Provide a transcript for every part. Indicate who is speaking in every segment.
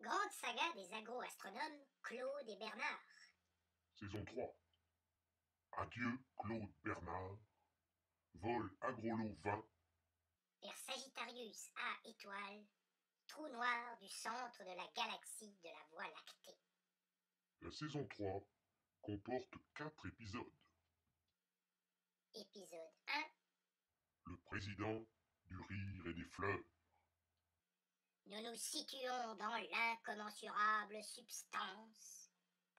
Speaker 1: Grande saga des agro-astronomes Claude et Bernard.
Speaker 2: Saison 3. Adieu Claude Bernard. Vol Agrolo 20.
Speaker 1: Vers Sagittarius A étoile, trou noir du centre de la galaxie de la Voie lactée.
Speaker 2: La saison 3 comporte 4 épisodes.
Speaker 1: Épisode 1.
Speaker 2: Le président du rire et des fleurs.
Speaker 1: Nous nous situons dans l'incommensurable substance,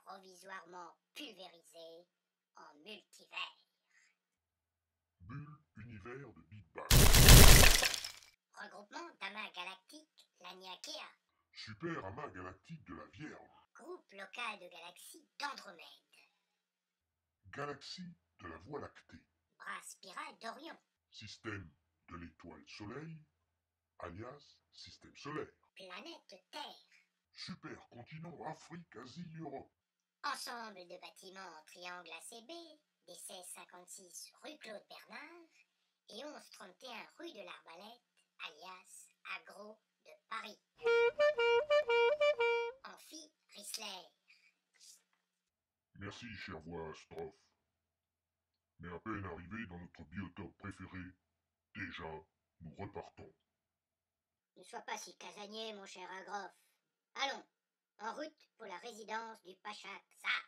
Speaker 1: provisoirement pulvérisée en multivers.
Speaker 2: Bulle univers de Big Bang.
Speaker 1: Regroupement d'amas galactiques, l'Aniakea.
Speaker 2: Super amas galactique de la Vierge.
Speaker 1: Groupe local de galaxies d'Andromède.
Speaker 2: Galaxie de la Voie lactée.
Speaker 1: Bras spiral d'Orion.
Speaker 2: Système de l'étoile Soleil, alias système solaire.
Speaker 1: Planète Terre.
Speaker 2: Supercontinent Afrique, Asie, Europe.
Speaker 1: Ensemble de bâtiments triangle ACB, des 1656 rue Claude Bernard et 1131 rue de l'Arbalète, alias Agro de Paris. Amphi Risler.
Speaker 2: Merci, chère voix strophe. Mais à peine arrivés dans notre biotope préféré, déjà, nous repartons.
Speaker 1: Ne sois pas si casanier, mon cher Agrof. Allons, en route pour la résidence du Pacha Xav.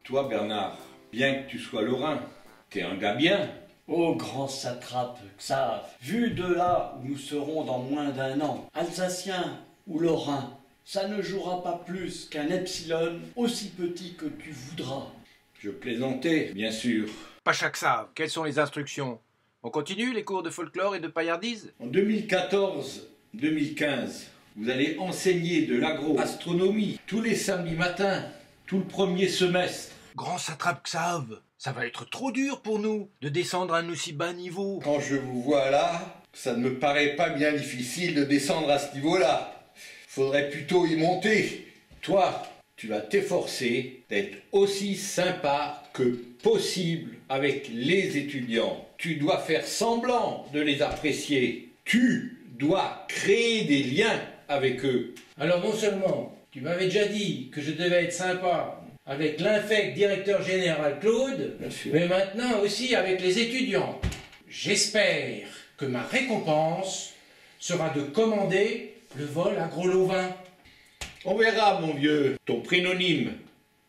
Speaker 3: Toi, Bernard, bien que tu sois lorrain, t'es un gars bien.
Speaker 4: Ô grand satrape Xav, vu de là où nous serons dans moins d'un an, Alsacien ou Lorrain, ça ne jouera pas plus qu'un epsilon aussi petit que tu voudras.
Speaker 3: Je plaisantais, bien sûr.
Speaker 5: Pacha Xav, quelles sont les instructions? On continue les cours de folklore et de paillardise?
Speaker 3: En 2014-2015, vous allez enseigner de l'agro-astronomie tous les samedis matins, tout le premier semestre.
Speaker 5: Grand satrape Xav, ça va être trop dur pour nous de descendre à un aussi bas niveau.
Speaker 3: Quand je vous vois là, ça ne me paraît pas bien difficile de descendre à ce niveau-là. Faudrait plutôt y monter. Toi, tu vas t'efforcer d'être aussi sympa que possible avec les étudiants. Tu dois faire semblant de les apprécier. Tu dois créer des liens avec eux.
Speaker 6: Alors non seulement tu m'avais déjà dit que je devais être sympa avec l'infect directeur général Claude, mais maintenant aussi avec les étudiants. J'espère que ma récompense sera de commander le vol à Gros-Lovin.
Speaker 3: On verra, mon vieux. Ton prénonyme,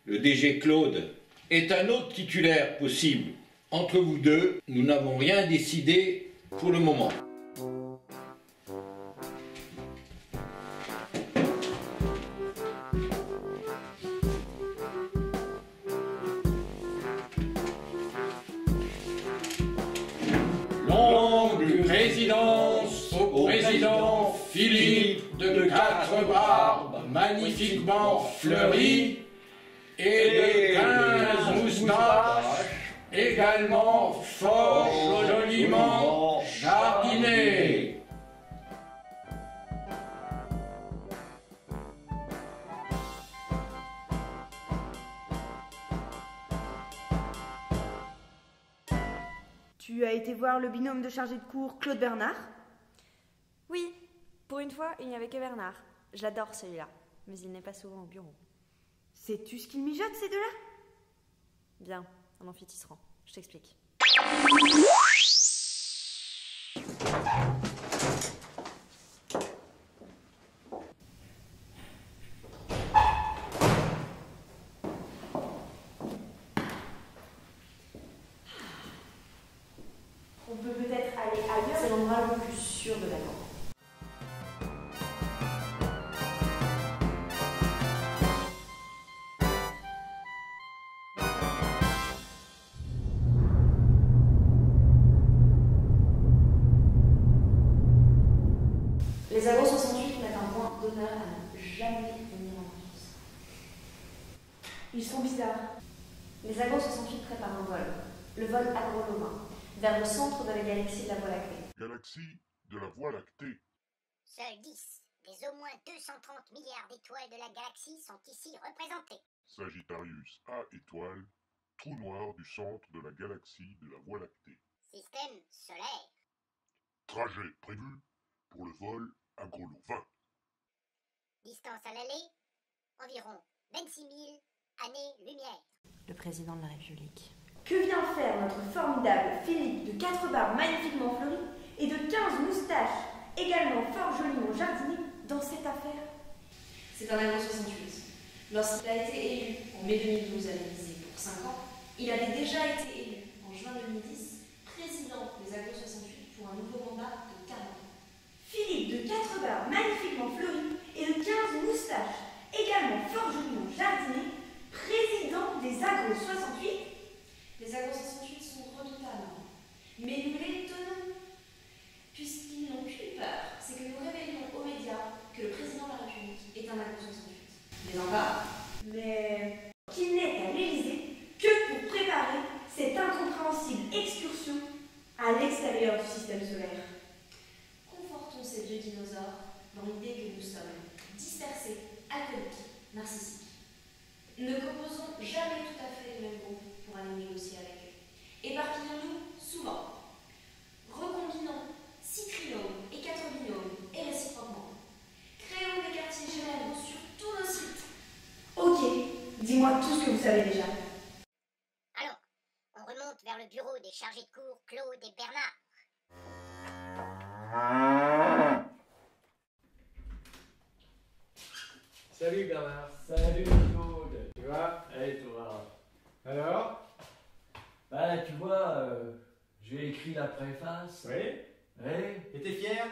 Speaker 3: le DG Claude, est un autre titulaire possible. Entre vous deux, nous n'avons rien décidé pour le moment.
Speaker 6: Longue résidence au président Philippe de Quatre Barbes, magnifiquement fleuri, et de 15 moustaches, également fort joliment jardinées.
Speaker 7: Tu as été voir le binôme de chargé de cours, Claude Bernard?
Speaker 8: Oui, pour une fois, il n'y avait que Bernard. Je l'adore celui-là, mais il n'est pas souvent au bureau.
Speaker 7: Sais-tu ce qu'ils mijotent, ces deux-là?
Speaker 8: Bien, en amphitisserand, je t'explique.
Speaker 7: On peut peut-être aller ailleurs.
Speaker 8: C'est l'endroit le plus sûr de la grande. Les agros 68 mettent un point d'honneur à ne jamais venir en France.
Speaker 7: Ils sont bizarres.
Speaker 8: Les Agro 68 préparent un vol. Le vol agro-lorrain, vers le centre de la galaxie de la Voie lactée.
Speaker 2: Galaxie de la Voie lactée.
Speaker 1: Seuls 10 des au moins 230 milliards d'étoiles de la galaxie sont ici représentées.
Speaker 2: Sagittarius A étoile, trou noir du centre de la galaxie de la Voie lactée.
Speaker 1: Système solaire.
Speaker 2: Trajet prévu pour le vol Agrolo 20.
Speaker 1: Distance à l'aller, environ 26 000 années-lumière.
Speaker 8: Le président de la République.
Speaker 7: Que vient faire notre formidable Philippe de 4 barres magnifiquement fleuries et de 15 moustaches également fort joliment jardinées dans cette affaire?
Speaker 9: C'est un agro 68. Lorsqu'il a été élu en mai 2012 à l'Élysée pour 5 ans, il avait déjà été élu en juin 2010 président des agro 68 pour un nouveau mandat de 40 ans.
Speaker 7: Philippe de 4 barres magnifiquement fleuries et de 15 moustaches également fort joliment jardinées, président des agro 68.
Speaker 9: Les agro 68 sont redoutables, mais nous les tenons. Puisqu'ils n'ont qu'une peur, c'est que nous révélions aux médias que le président de la République est un agro 68. Mais encore.
Speaker 7: Mais qui n'est à l'Élysée que pour préparer cette incompréhensible excursion à l'extérieur du système solaire.
Speaker 9: Confortons ces vieux dinosaures dans l'idée que nous sommes dispersés, alcooliques, narcissiques. Ne composons jamais tout à fait le même groupe pour aller négocier avec eux. Éparpillons-nous souvent. Recombinons 6 trinômes et 4 binômes et réciproquement. Créons des quartiers généraux sur tous nos sites.
Speaker 7: Ok, dis-moi tout ce que vous savez déjà.
Speaker 1: Alors, on remonte vers le bureau des chargés de cours Claude et Bernard.
Speaker 6: Salut Bernard.
Speaker 4: Salut Claude.
Speaker 6: Tu vois?
Speaker 4: Et toi?
Speaker 6: Alors?
Speaker 4: Bah tu vois, j'ai écrit la préface.
Speaker 6: Oui?
Speaker 4: Oui.
Speaker 6: Et t'es fier?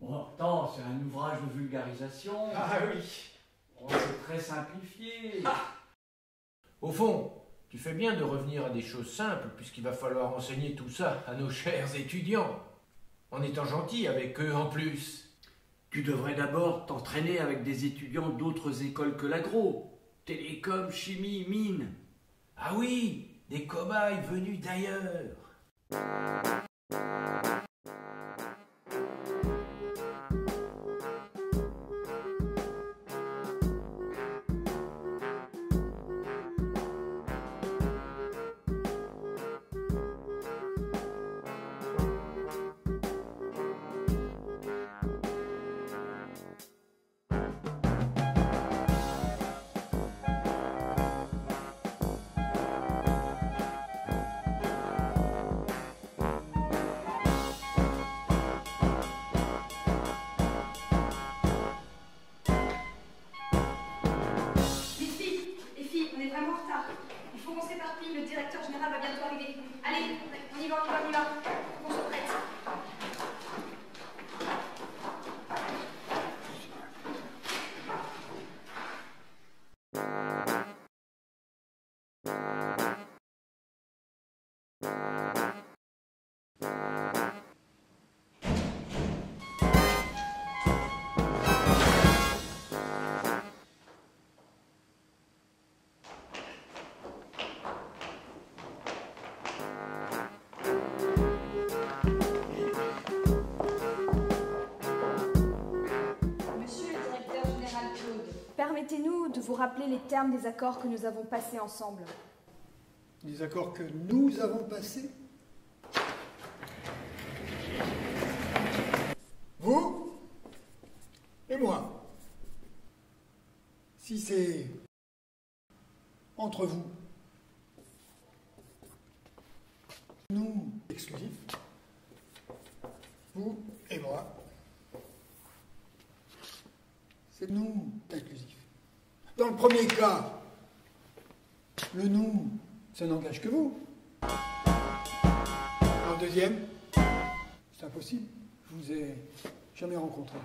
Speaker 4: Bon, attends, c'est un ouvrage de vulgarisation.
Speaker 6: Ah oui.
Speaker 4: Oh, c'est très simplifié.
Speaker 5: Au fond, tu fais bien de revenir à des choses simples, puisqu'il va falloir enseigner tout ça à nos chers étudiants, en étant gentil avec eux en plus.
Speaker 4: Tu devrais d'abord t'entraîner avec des étudiants d'autres écoles que l'agro. Télécom, chimie, mine.
Speaker 5: Ah oui, des cobayes venus d'ailleurs.
Speaker 7: Le directeur général va bientôt arriver. Allez, on y va, on y va, on y va. On se prête.
Speaker 8: Permettez-nous de vous rappeler les termes des accords que nous avons passés ensemble.
Speaker 10: Les accords que nous avons passés? Vous et moi. Si c'est entre vous, nous exclusifs, vous et moi, c'est nous exclusifs. Dans le premier cas, le nous, ça n'engage que vous. Dans le deuxième, c'est impossible. Je vous ai jamais rencontré.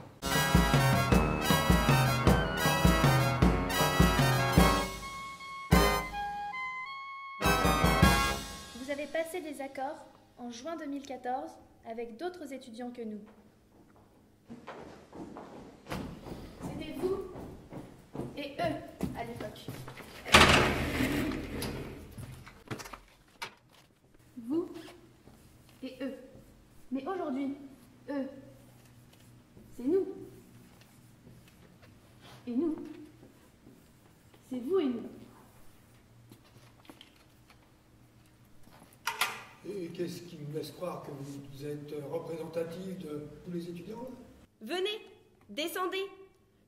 Speaker 11: Vous avez passé des accords en juin 2014 avec d'autres étudiants que nous. C'était vous et eux à l'époque. C'est vous et nous.
Speaker 10: Et qu'est-ce qui me laisse croire que vous êtes représentatif de tous les étudiants là?
Speaker 12: Venez, descendez.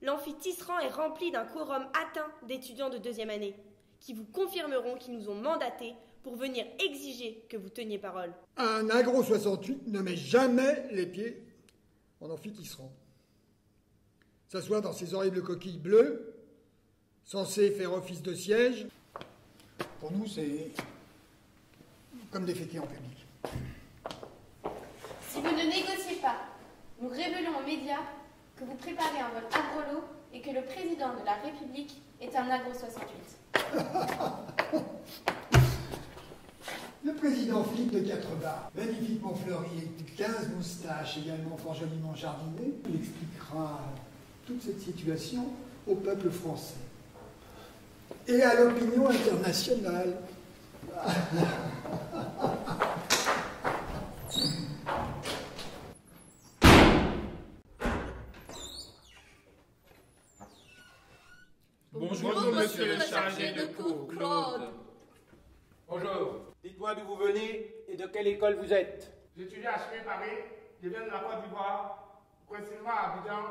Speaker 12: L'amphi Tisserand est rempli d'un quorum atteint d'étudiants de 2e année, qui vous confirmeront qu'ils nous ont mandatés pour venir exiger que vous teniez parole.
Speaker 10: Un agro 68 ne met jamais les pieds en amphi Tisserand. S'asseoir dans ces horribles coquilles bleues, censées faire office de siège, pour nous c'est comme déféquer en public.
Speaker 11: Si vous ne négociez pas, nous révélons aux médias que vous préparez un vol agrolo et que le président de la République est un agro 68.
Speaker 10: Le président Philippe de Quatre-Barres, magnifiquement fleuri et 15 moustaches également fort joliment jardinées, il expliquera toute cette situation au peuple français et à l'opinion internationale.
Speaker 13: Bonjour, monsieur le chargé de cours, Claude.
Speaker 6: Bonjour. Dites-moi d'où vous venez et de quelle école vous êtes.
Speaker 13: J'étudie à Chemin Paris, je viens de la Côte d'Ivoire, précisément à Abidjan.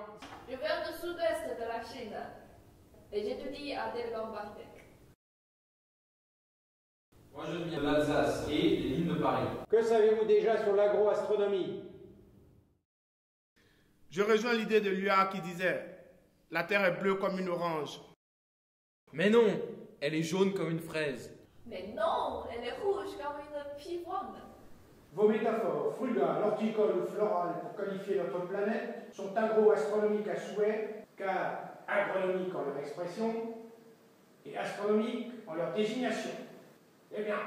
Speaker 14: Je viens du sud-est de la Chine et j'étudie à Delgambardec.
Speaker 5: Moi je viens de l'Alsace et des lignes de Paris.
Speaker 6: Que savez-vous déjà sur l'agroastronomie?
Speaker 13: Je rejoins l'idée de Luard qui disait « La terre est bleue comme une orange ».
Speaker 15: Mais non, elle est jaune comme une fraise.
Speaker 14: Mais non, elle est rouge comme une pivoine.
Speaker 16: Vos métaphores frugales, horticoles ou florales pour qualifier notre planète sont agroastronomiques à souhait, car agronomiques en leur expression et astronomiques en leur désignation. Eh bien,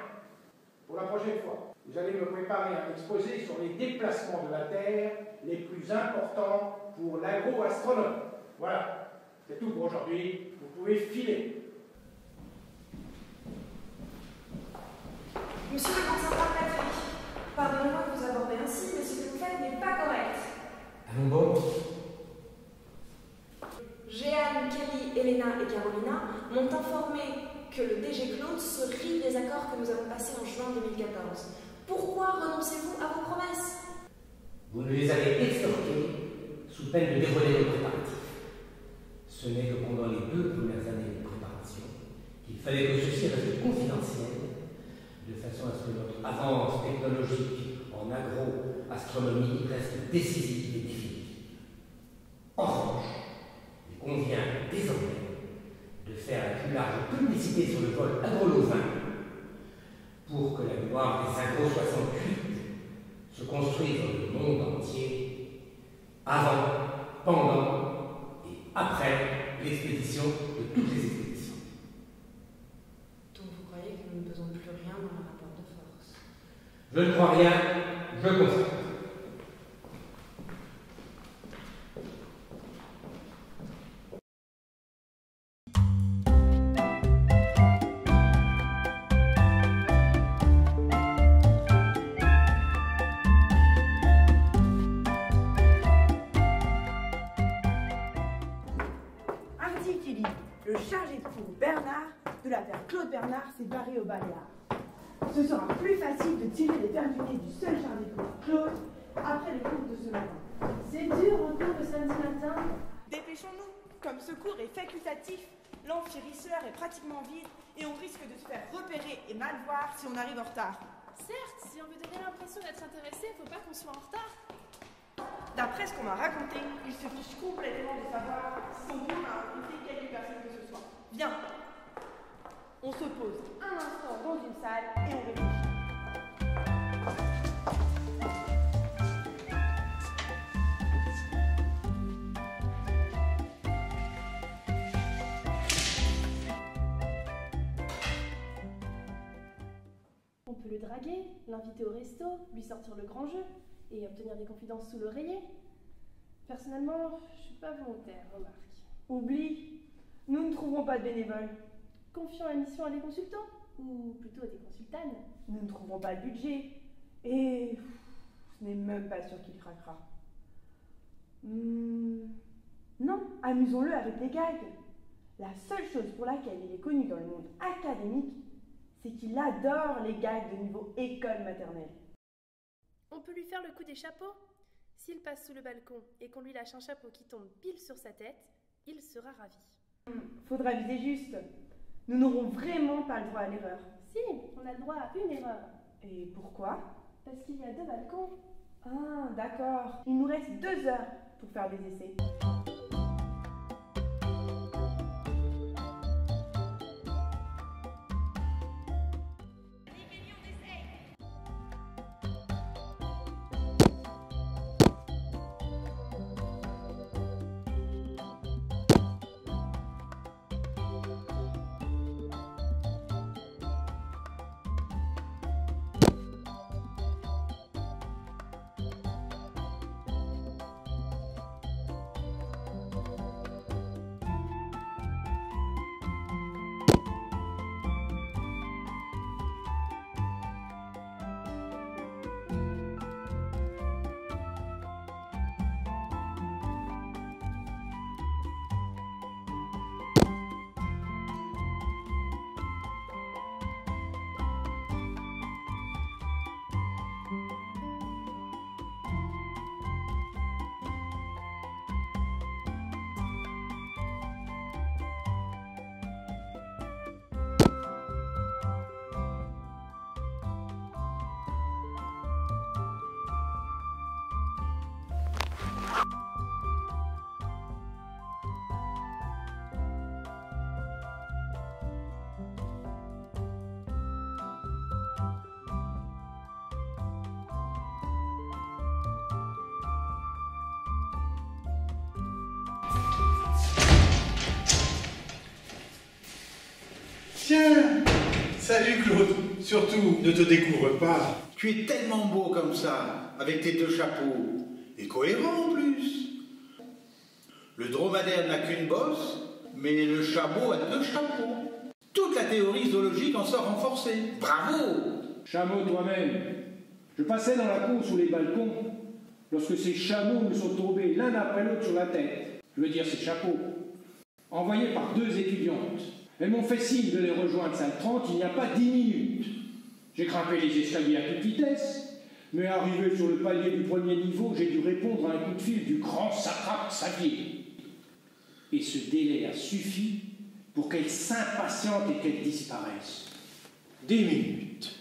Speaker 16: pour la prochaine fois, vous allez me préparer un exposé sur les déplacements de la Terre les plus importants pour l'agroastronome. Voilà, c'est tout pour aujourd'hui. Vous pouvez filer.
Speaker 7: Monsieur le conservateur Patrick, pardonnez-moi de vous aborder ainsi, mais ce que vous faites n'est pas correct.
Speaker 5: Allons bon.
Speaker 7: Jeanne, Kelly, Elena et Carolina m'ont informé que le DG Claude se rit des accords que nous avons passés en juin 2014. Pourquoi renoncez-vous à vos promesses?
Speaker 17: Vous nous les avez extorquées sous peine de dévoiler nos préparatifs. Ce n'est que pendant les 2 premières années de préparation qu'il fallait que ceci reste confidentiel, de façon à ce que notre avance technologique en agro-astronomie reste décisive et définitive. En revanche, il convient désormais de faire la plus large publicité sur le vol agro-lovin pour que la gloire des agro 68 se construise dans le monde entier avant, pendant et après l'expédition de toutes les expéditions.
Speaker 7: Donc vous croyez que nous ne pesons plus rien dans le rapport de force?
Speaker 17: Je ne crois rien, je constate.
Speaker 18: Hardy Kelly, le chargé de cours Bernard de l'affaire Claude Bernard s'est barré au Baléares. Ce sera plus facile de tirer les verres du nez du seul chargé de cours Claude après les cours de ce matin.
Speaker 11: C'est dur en cours de samedi matin.
Speaker 18: Dépêchons-nous, comme ce cours est facultatif, l'amphirisseur est pratiquement vide et on risque de se faire repérer et mal voir si on arrive en retard.
Speaker 11: Certes, si on veut donner l'impression d'être intéressé, faut pas qu'on soit en retard.
Speaker 18: D'après ce qu'on m'a raconté, il se fiche complètement de savoir si son cours a recruté quelque personne que ce soit. Viens, on se pose un instant dans une salle et on réfléchit.
Speaker 11: On peut le draguer, l'inviter au resto, lui sortir le grand jeu et obtenir des confidences sous l'oreiller. Personnellement, je suis pas volontaire, remarque.
Speaker 18: Oublie, nous ne trouverons pas de bénévoles.
Speaker 11: Confions la mission à des consultants, ou plutôt à des consultanes.
Speaker 18: Nous ne trouverons pas le budget. Et ce n'est même pas sûr qu'il craquera. Non, amusons-le avec des gags. La seule chose pour laquelle il est connu dans le monde académique, c'est qu'il adore les gags de niveau école maternelle.
Speaker 11: On peut lui faire le coup des chapeaux. S'il passe sous le balcon et qu'on lui lâche un chapeau qui tombe pile sur sa tête, il sera ravi.
Speaker 18: Faudra viser juste. Nous n'aurons vraiment pas le droit à l'erreur.
Speaker 11: Si, on a le droit à une erreur.
Speaker 18: Et pourquoi?
Speaker 11: Parce qu'il y a 2 balcons.
Speaker 18: Ah, d'accord. Il nous reste 2 heures pour faire des essais.
Speaker 16: Tiens, salut Claude. Surtout, ne te découvre pas. Tu es tellement beau comme ça, avec tes 2 chapeaux. Et cohérent en plus. Le dromadaire n'a qu'une bosse, mais le chameau a 2 chapeaux. Toute la théorie zoologique en sort renforcée. Bravo! Chameau toi-même. Je passais dans la cour sous les balcons lorsque ces chameaux me sont tombés l'un après l'autre sur la tête. Je veux dire ces chapeaux. Envoyés par 2 étudiantes. Elles m'ont fait signe de les rejoindre salle 30 il n'y a pas 10 minutes. J'ai grimpé les escaliers à toute vitesse, mais arrivé sur le palier du 1er niveau, j'ai dû répondre à un coup de fil du grand satrape Xavier. Et ce délai a suffi pour qu'elle s'impatiente et qu'elle disparaisse. 10 minutes.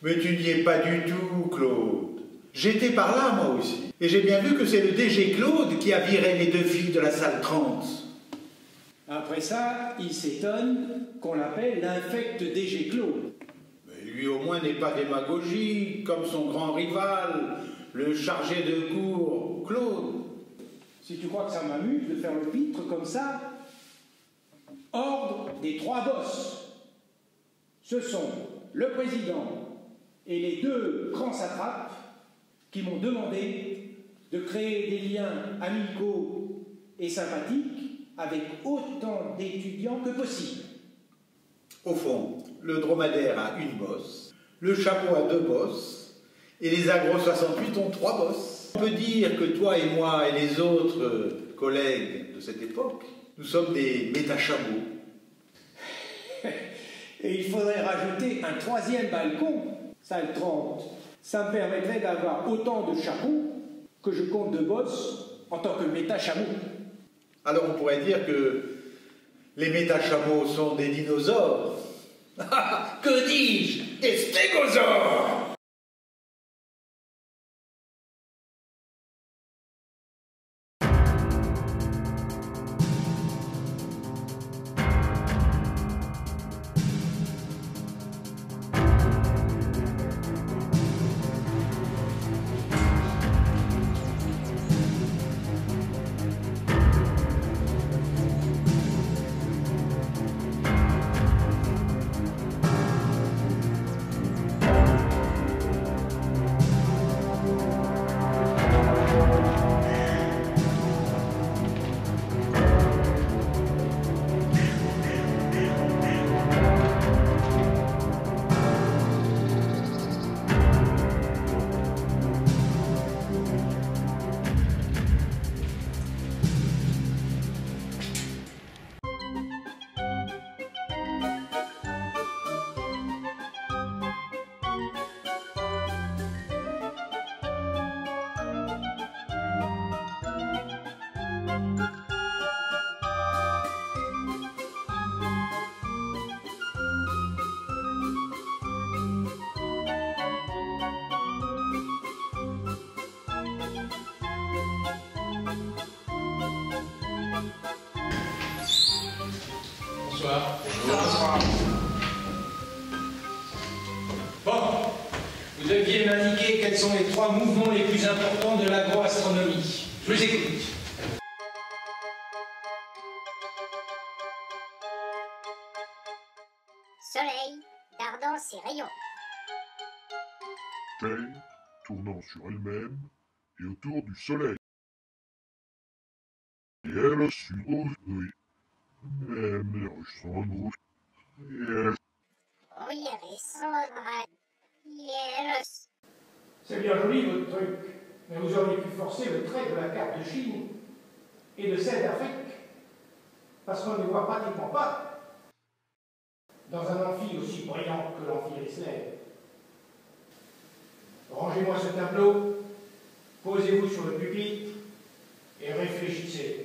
Speaker 19: Mais tu n'y es pas du tout, Claude. J'étais par là, moi aussi. Et j'ai bien vu que c'est le DG Claude qui a viré les 2 filles de la salle 30.
Speaker 16: Après ça, il s'étonne qu'on l'appelle l'infect DG Claude.
Speaker 19: Mais lui au moins n'est pas démagogique, comme son grand rival, le chargé de cours, Claude.
Speaker 16: Si tu crois que ça m'amuse de faire le pitre comme ça, ordre des 3 bosses. Ce sont le président et les 2 grands satrapes qui m'ont demandé de créer des liens amicaux et sympathiques avec autant d'étudiants que possible.
Speaker 19: Au fond, le dromadaire a 1 bosse, le chapeau a 2 bosses, et les agros 68 ont 3 bosses. On peut dire que toi et moi et les autres collègues de cette époque, nous sommes des métachameaux.
Speaker 16: Et il faudrait rajouter un 3e balcon, salle 30. Ça me permettrait d'avoir autant de chapeaux que je compte de bosses en tant que métachameau.
Speaker 19: Alors on pourrait dire que les métachameaux sont des dinosaures. Que dis-je? Des stégosaures!
Speaker 6: Bonsoir.
Speaker 13: Bonsoir.
Speaker 6: Bon, vous deviez m'indiquer quels sont les 3 mouvements les plus importants de l'agroastronomie. Je vous écoute.
Speaker 1: Soleil, dardant ses rayons.
Speaker 2: Terre tournant sur elle-même et autour du soleil. Et elle survit, même le sang rouge. Et elle
Speaker 1: Oui, Alessandra. Yes.
Speaker 16: C'est bien joli votre truc, mais vous auriez pu forcer le trait de la carte de Chine et de celle d'Afrique, parce qu'on ne les voit pratiquement pas dans un amphi aussi brillant que l'amphi Riesler. Rangez-moi ce tableau, posez-vous sur le pupitre et réfléchissez.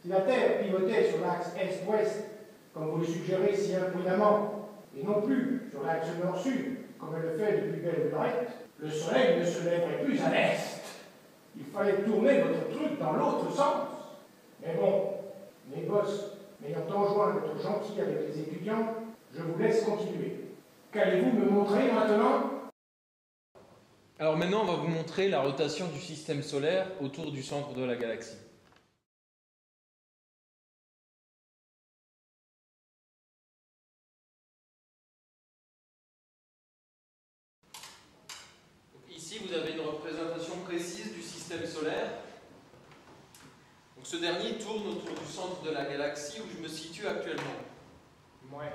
Speaker 16: Si la Terre pivotait sur l'axe Est-Ouest, comme vous le suggérez si imprudemment, et non plus sur l'axe Nord-Sud, comme elle le fait depuis belle lurette, le Soleil ne se lèverait plus à l'Est. Il fallait tourner votre truc dans l'autre sens. Mais bon, mes boss m'ayant enjoint d'être gentil avec les étudiants, je vous laisse continuer. Qu'allez-vous me montrer maintenant ?
Speaker 15: Alors maintenant, on va vous montrer la rotation du système solaire autour du centre de la galaxie. Donc ici, vous avez une représentation précise du système solaire. Donc ce dernier tourne autour du centre de la galaxie où je me situe actuellement.
Speaker 16: Ouais.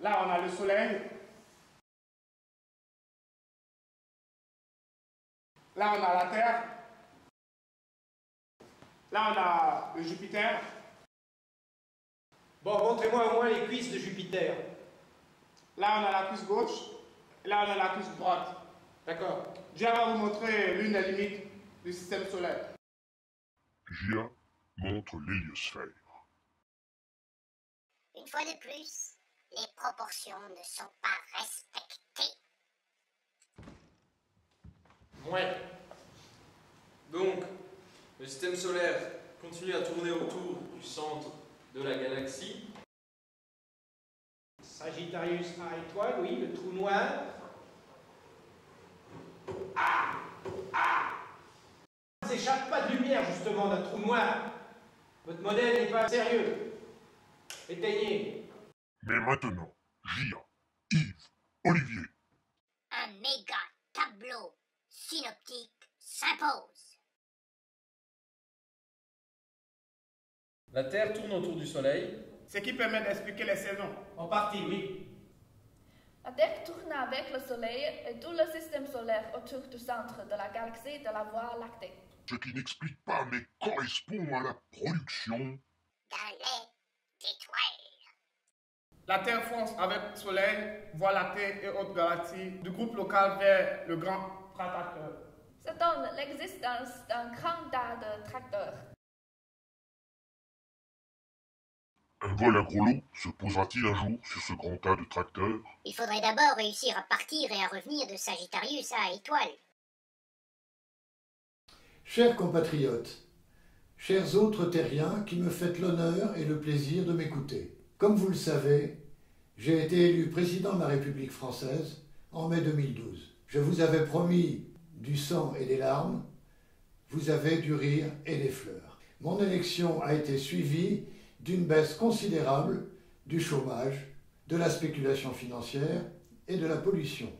Speaker 13: Là, on a le Soleil. Là, on a la Terre. Là, on a le Jupiter.
Speaker 6: Bon, montrez-moi au moins les cuisses de Jupiter.
Speaker 13: Là, on a la cuisse gauche. Et là, on a la cuisse droite.
Speaker 6: D'accord.
Speaker 13: Je vais vous montrer l'une des limites du système solaire.
Speaker 2: Gia montre l'héliosphère.
Speaker 1: Une fois de plus, les proportions ne sont pas respectées.
Speaker 15: Ouais. Donc, le système solaire continue à tourner autour du centre de la galaxie.
Speaker 6: Sagittarius A étoile, oui, le trou noir. Il ne s'échappe pas de lumière, justement, d'un trou noir. Votre modèle n'est pas sérieux. Éteignez.
Speaker 2: Mais maintenant, Gia, Yves, Olivier.
Speaker 1: Un méga tableau synoptique s'impose.
Speaker 15: La Terre tourne autour du Soleil.
Speaker 13: Ce qui permet d'expliquer les saisons.
Speaker 6: En partie, oui.
Speaker 14: La Terre tourne avec le Soleil et tout le système solaire autour du centre de la galaxie de la Voie lactée.
Speaker 2: Ce qui n'explique pas, mais correspond à la production
Speaker 1: d'un lait d'étoiles.
Speaker 13: La Terre fonce avec le Soleil, Voie lactée et autres galaxies du groupe local vers le grand tracteur.
Speaker 14: Ça donne l'existence d'un grand tas de tracteurs.
Speaker 2: Un vol à gros lot se posera-t-il un jour sur ce grand tas de tracteurs?
Speaker 1: Il faudrait d'abord réussir à partir et à revenir de Sagittarius à Étoile.
Speaker 10: Chers compatriotes, chers autres terriens qui me faites l'honneur et le plaisir de m'écouter. Comme vous le savez, j'ai été élu président de la République française en mai 2012. Je vous avais promis du sang et des larmes, vous avez du rire et des fleurs. Mon élection a été suivie d'une baisse considérable du chômage, de la spéculation financière et de la pollution.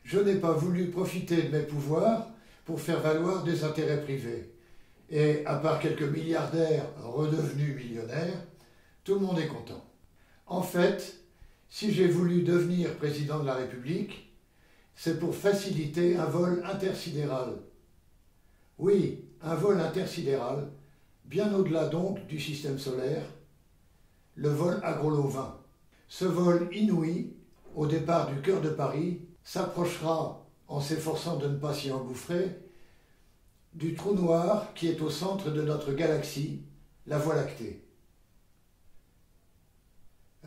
Speaker 10: Je n'ai pas voulu profiter de mes pouvoirs pour faire valoir des intérêts privés. Et à part quelques milliardaires redevenus millionnaires, tout le monde est content. En fait, si j'ai voulu devenir président de la République, c'est pour faciliter un vol intersidéral. Oui, un vol intersidéral, bien au-delà donc du système solaire, le vol à gros lot 20. Ce vol inouï, au départ du cœur de Paris, s'approchera, en s'efforçant de ne pas s'y engouffrer, du trou noir qui est au centre de notre galaxie, la Voie lactée.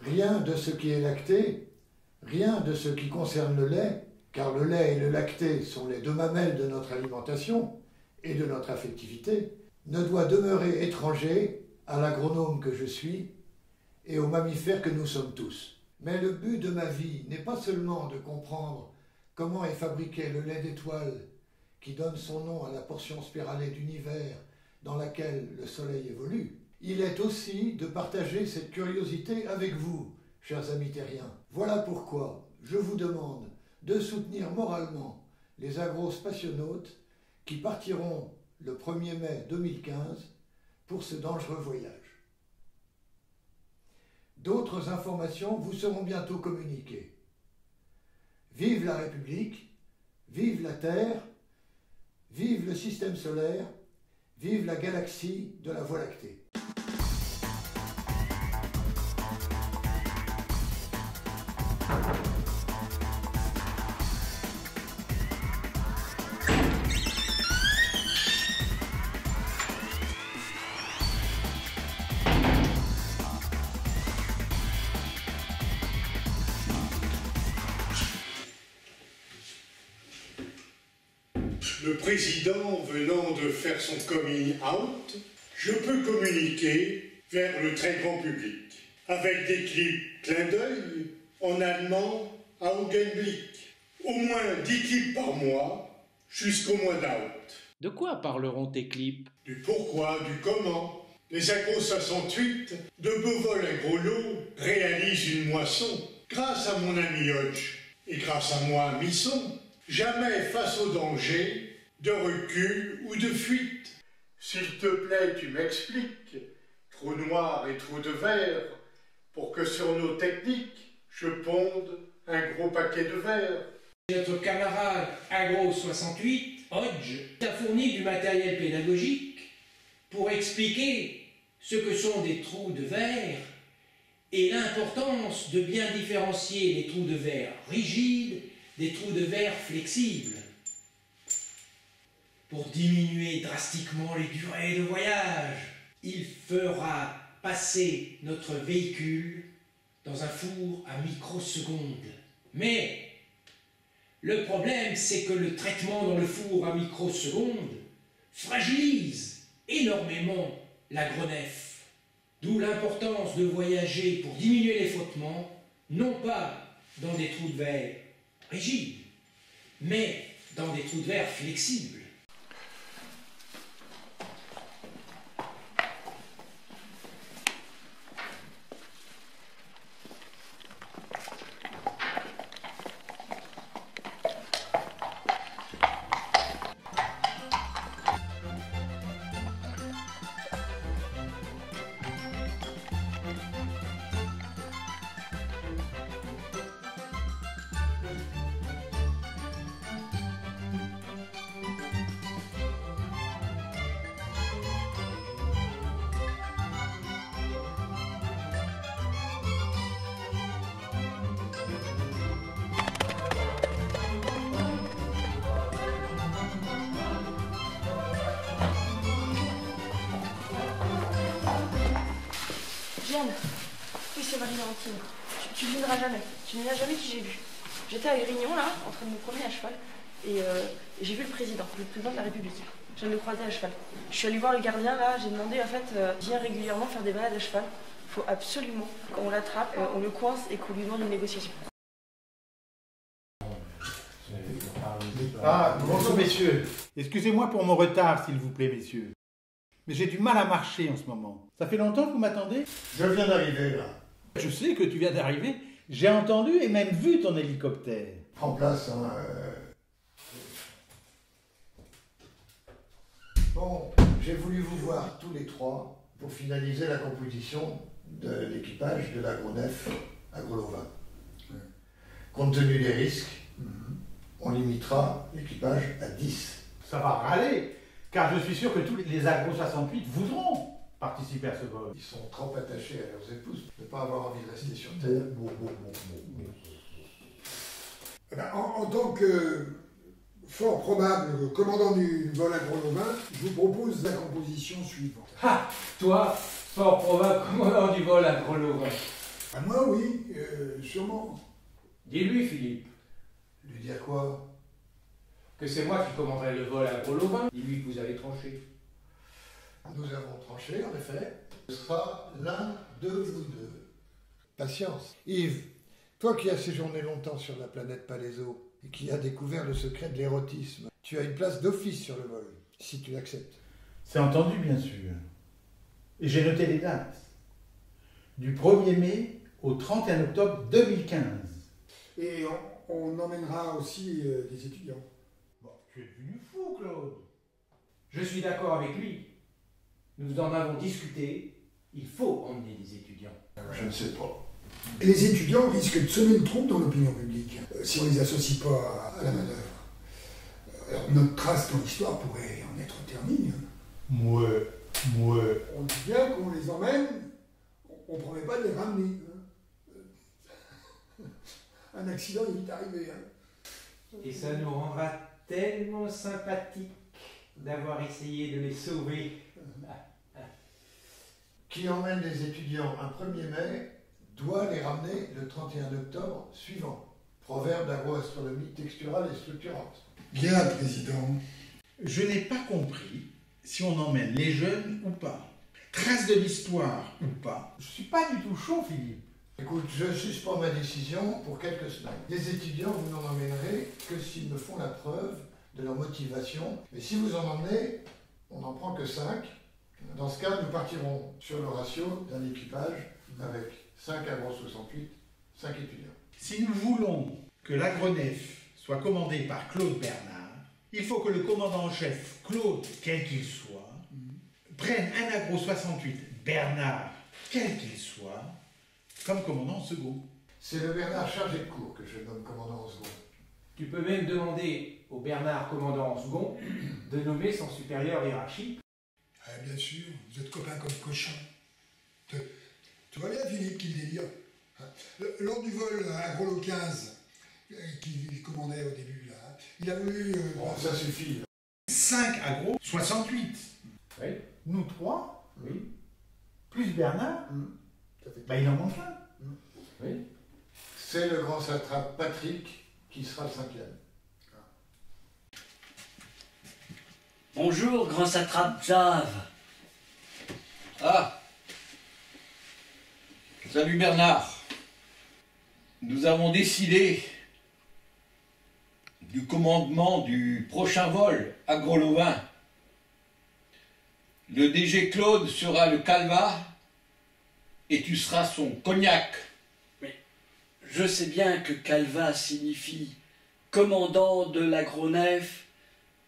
Speaker 10: Rien de ce qui est lacté, rien de ce qui concerne le lait,
Speaker 20: car le lait et le lacté sont les deux mamelles de notre alimentation et de notre affectivité, ne doit demeurer étranger à l'agronome que je suis et aux mammifères que nous sommes tous. Mais le but de ma vie n'est pas seulement de comprendre comment est fabriqué le lait d'étoile qui donne son nom à la portion spiralée d'univers dans laquelle le Soleil évolue. Il est aussi de partager cette curiosité avec vous, chers amis terriens. Voilà pourquoi je vous demande de soutenir moralement les agro-spationautes qui partiront le 1er mai 2015 pour ce dangereux voyage. D'autres informations vous seront bientôt communiquées. Vive la République, vive la Terre, vive le système solaire, vive la galaxie de la Voie lactée.
Speaker 21: Le président venant de faire son coming out, je peux communiquer vers le très grand public, avec des clips clin d'œil en allemand à Augenblick. Au moins 10 clips par mois jusqu'au mois d'août.
Speaker 6: De quoi parleront tes clips?
Speaker 21: Du pourquoi, du comment. Les Agro 68 de Beauvol Agrolo réalisent une moisson grâce à mon ami Hodge et grâce à moi, Misson. Jamais face au danger de recul ou de fuite. S'il te plaît, tu m'expliques, trou noir et trou de verre, pour que sur nos techniques, je ponde un gros paquet de verre.
Speaker 6: Notre camarade Agro 68, Hodge, t'a fourni du matériel pédagogique pour expliquer ce que sont des trous de verre et l'importance de bien différencier les trous de verre rigides des trous de verre flexibles pour diminuer drastiquement les durées de voyage. Il fera passer notre véhicule dans un four à microsecondes. Mais le problème, c'est que le traitement dans le four à microsecondes fragilise énormément l'agronef. D'où l'importance de voyager pour diminuer les frottements, non pas dans des trous de verre rigides, mais dans des trous de verre flexibles.
Speaker 8: Oui, c'est Marie-Valentine. Tu devineras jamais. Tu devineras jamais qui j'ai vu. J'étais à Grignon, là, en train de me promener à cheval, et j'ai vu le président de la République. Je viens de le croiser à cheval. Je suis allée voir le gardien, là, j'ai demandé, en fait, vient régulièrement faire des balades à cheval. Il faut absolument qu'on l'attrape, on le coince et qu'on lui demande une négociation.
Speaker 16: Ah, bonjour messieurs. Excusez-moi pour mon retard, s'il vous plaît, messieurs. Mais j'ai du mal à marcher en ce moment. Ça fait longtemps que vous m'attendez?
Speaker 20: Je viens d'arriver, là.
Speaker 16: Je sais que tu viens d'arriver. J'ai entendu et même vu ton hélicoptère.
Speaker 20: Prends place, hein. Bon, j'ai voulu vous voir tous les trois pour finaliser la composition de l'équipage de l'agronef Agro-Lovin. Compte tenu des risques, on limitera l'équipage à 10.
Speaker 16: Ça va râler, car je suis sûr que tous les Agro 68 voudront participer à ce vol.
Speaker 20: Ils sont trop attachés à leurs épouses de ne pas avoir envie de rester sur Terre.
Speaker 10: Eh ben, en tant que fort probable commandant du vol Agro-Lovin, je vous propose la composition suivante.
Speaker 5: Ah, toi, fort probable commandant du vol Agro-Lovin.
Speaker 10: Ah, moi, oui, sûrement.
Speaker 5: Dis-lui, Philippe.
Speaker 20: Lui dire quoi?
Speaker 6: Que c'est moi qui commanderai le vol à Gros-Lovin, dis-lui que vous avez tranché.
Speaker 20: Nous avons tranché, en effet. Ce sera l'un de vous deux. Patience. Yves, toi qui as séjourné longtemps sur la planète Palaiso et qui as découvert le secret de l'érotisme, tu as une place d'office sur le vol, si tu l'acceptes.
Speaker 3: C'est entendu, bien sûr. Et j'ai noté les dates. Du 1er mai au 31 octobre 2015.
Speaker 10: Et on emmènera aussi des étudiants.
Speaker 3: Bon, tu es devenu fou, Claude.
Speaker 6: Je suis d'accord avec lui. Nous en avons discuté. Il faut emmener des étudiants.
Speaker 20: Je ne sais pas.
Speaker 10: Et les étudiants risquent de semer le trouble dans l'opinion publique si on ne les associe pas à la manœuvre. Alors notre trace dans l'histoire pourrait en être ternie.
Speaker 3: Ouais.
Speaker 10: On dit bien qu'on les emmène, on ne promet pas de les ramener. Un accident est vite arrivé.
Speaker 6: Et ça nous rendra tellement sympathiques d'avoir essayé de les sauver.
Speaker 20: Qui emmène les étudiants un 1er mai doit les ramener le 31 octobre suivant. Proverbe d'agro-astronomie texturale et structurante.
Speaker 10: Bien, Président.
Speaker 3: Je n'ai pas compris si on emmène les jeunes ou pas. Trace de l'histoire ou pas. Je suis pas du tout chaud, Philippe.
Speaker 20: Écoute, je suspends ma décision pour quelques semaines. Les étudiants, vous n'en emmènerez que s'ils me font la preuve de leur motivation. Mais si vous en emmenez, on n'en prend que 5. Dans ce cas, nous partirons sur le ratio d'un équipage avec 5 agro-68, 5 étudiants.
Speaker 3: Si nous voulons que l'agronef soit commandé par Claude Bernard, il faut que le commandant en chef, Claude, quel qu'il soit, prenne un agro-68 Bernard, quel qu'il soit, comme commandant second.
Speaker 20: C'est le Bernard chargé de cours que je nomme commandant en second.
Speaker 6: Tu peux même demander au Bernard commandant en second de nommer son supérieur hiérarchique.
Speaker 10: Ah, bien sûr, vous êtes copains comme cochons. Tu vois bien, Philippe, qu'il délire. Lors du vol Agrolo 15, qu'il commandait au début, là, il a voulu...
Speaker 20: Bon, ça suffit.
Speaker 3: 5 agro 68.
Speaker 6: Oui.
Speaker 3: Nous 3.
Speaker 6: Oui.
Speaker 3: Plus Bernard. Bah, il en manque un.
Speaker 6: Oui.
Speaker 20: C'est le grand satrape Patrick qui sera le 5e.
Speaker 4: Bonjour, grand satrape Xav.
Speaker 22: Ah. Salut Bernard. Nous avons décidé du commandement du prochain vol à Gros-Lovin. Le DG Claude sera le Calva et tu seras son cognac.
Speaker 4: Mais je sais bien que Calva signifie commandant de l'agronef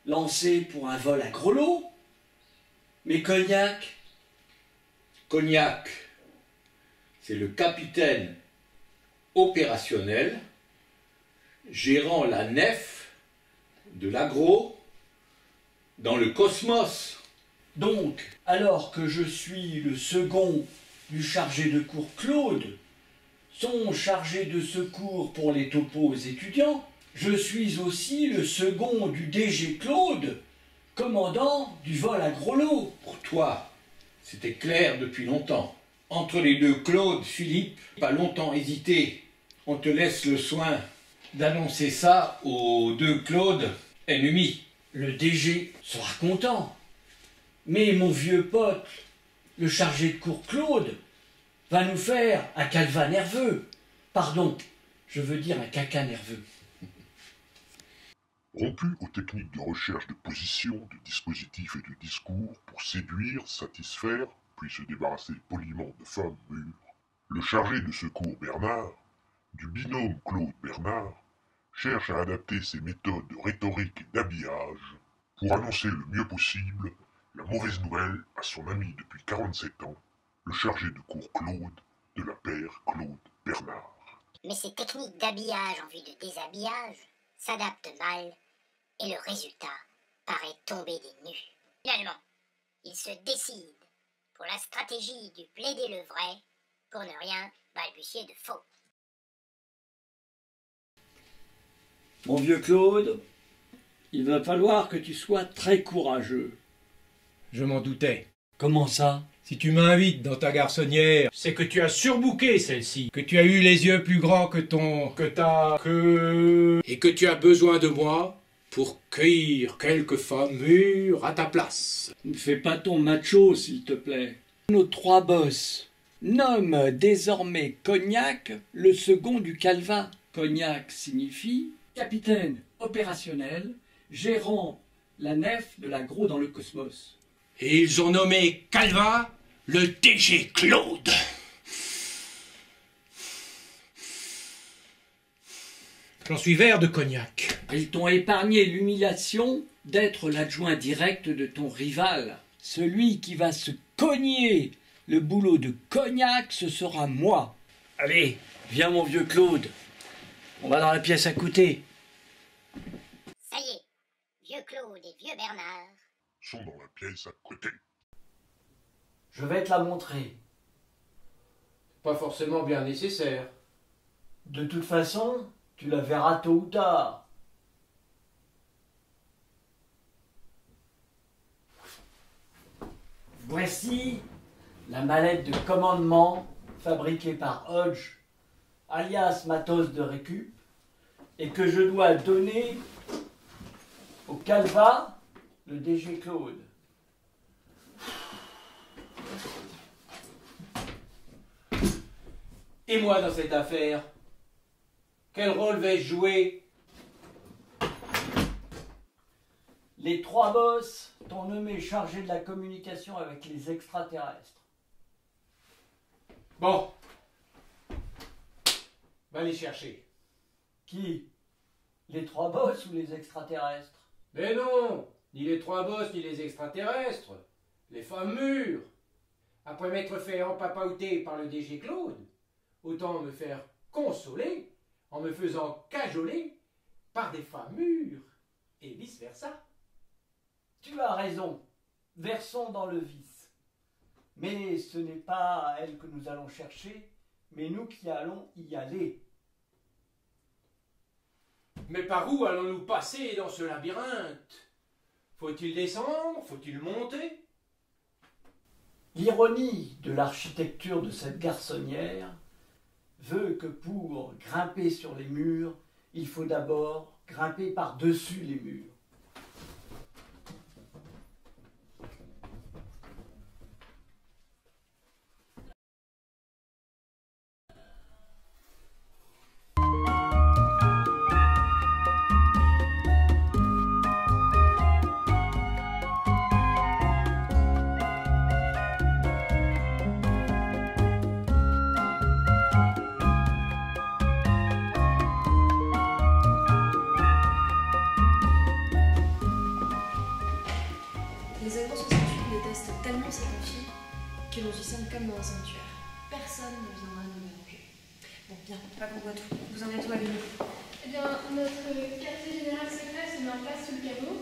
Speaker 4: lancé pour un vol à gros lot. Mais cognac?
Speaker 22: Cognac, c'est le capitaine opérationnel gérant la nef de l'agro dans le cosmos.
Speaker 4: Donc, alors que je suis le second du chargé de cours Claude, son chargé de secours pour les topos étudiants, je suis aussi le second du DG Claude, commandant du vol à gros lot.
Speaker 22: Pour toi, c'était clair depuis longtemps. Entre les deux Claude, Philippe, pas longtemps hésité. On te laisse le soin d'annoncer ça aux deux Claude ennemis.
Speaker 4: Le DG sera content. Mais mon vieux pote, le chargé de cours Claude, va nous faire un calva nerveux. Pardon, je veux dire un caca nerveux.
Speaker 2: Rompu aux techniques de recherche de position, de dispositifs et de discours pour séduire, satisfaire, puis se débarrasser poliment de femmes mûres, le chargé de secours Bernard, du binôme Claude-Bernard, cherche à adapter ses méthodes de rhétorique et d'habillage pour annoncer le mieux possible la mauvaise nouvelle à son ami depuis 47 ans, le chargé de cours Claude de la paire Claude-Bernard.
Speaker 1: Mais ces techniques d'habillage en vue de déshabillage s'adaptent mal et le résultat paraît tomber des nues. Finalement, il se décide pour la stratégie du plaider le vrai pour ne rien balbutier de faux.
Speaker 4: Mon vieux Claude, il va falloir que tu sois très courageux.
Speaker 6: Je m'en doutais.
Speaker 4: Comment ça?
Speaker 5: Si tu m'invites dans ta garçonnière, c'est que tu as surbooké celle-ci, que tu as eu les yeux plus grands que et que tu as besoin de moi pour cueillir quelques femmes mûres à ta place.
Speaker 4: Ne fais pas ton macho, s'il te plaît. Nos 3 boss nomment désormais Cognac le second du Calva. Cognac signifie capitaine opérationnel, gérant la nef de l'agro dans le cosmos.
Speaker 5: Et ils ont nommé Calva le DG Claude. J'en suis vert de cognac.
Speaker 4: Ils t'ont épargné l'humiliation d'être l'adjoint direct de ton rival. Celui qui va se cogner le boulot de Cognac, ce sera moi. Allez, viens mon vieux Claude. On va dans la pièce à côté.
Speaker 1: Ça y est, vieux Claude et vieux Bernard
Speaker 2: sont dans la pièce à côté.
Speaker 4: Je vais te la montrer.
Speaker 5: Pas forcément bien nécessaire.
Speaker 4: De toute façon, tu la verras tôt ou tard. Voici la mallette de commandement fabriquée par Hodge, alias Matos de Récup, et que je dois donner au Calva, le DG Claude.
Speaker 5: Et moi dans cette affaire, quel rôle vais-je jouer?
Speaker 4: Les 3 boss t'ont nommé chargé de la communication avec les extraterrestres.
Speaker 5: Bon. Va les chercher.
Speaker 4: Qui? Les 3 boss ou les extraterrestres?
Speaker 5: Mais non, ni les 3 boss ni les extraterrestres. Les femmes mûres. Après m'être fait empapaouter par le DG Claude, autant me faire consoler en me faisant cajoler par des femmes mûres, et vice-versa.
Speaker 4: Tu as raison, versons dans le vice. Mais ce n'est pas à elle que nous allons chercher, mais nous qui allons y aller.
Speaker 5: Mais par où allons-nous passer dans ce labyrinthe? Faut-il descendre? Faut-il monter?
Speaker 4: L'ironie de l'architecture de cette garçonnière veut que pour grimper sur les murs, il faut d'abord grimper par-dessus les murs.
Speaker 11: Les Agro 68 détestent tellement cette fille que nous y sommes comme dans un sanctuaire. Personne ne viendra nous mélanger. Bon, bien, pas qu'on voit tout. Vous en êtes où avec nous?
Speaker 9: Eh bien, notre quartier général secret se met en place sous le capot.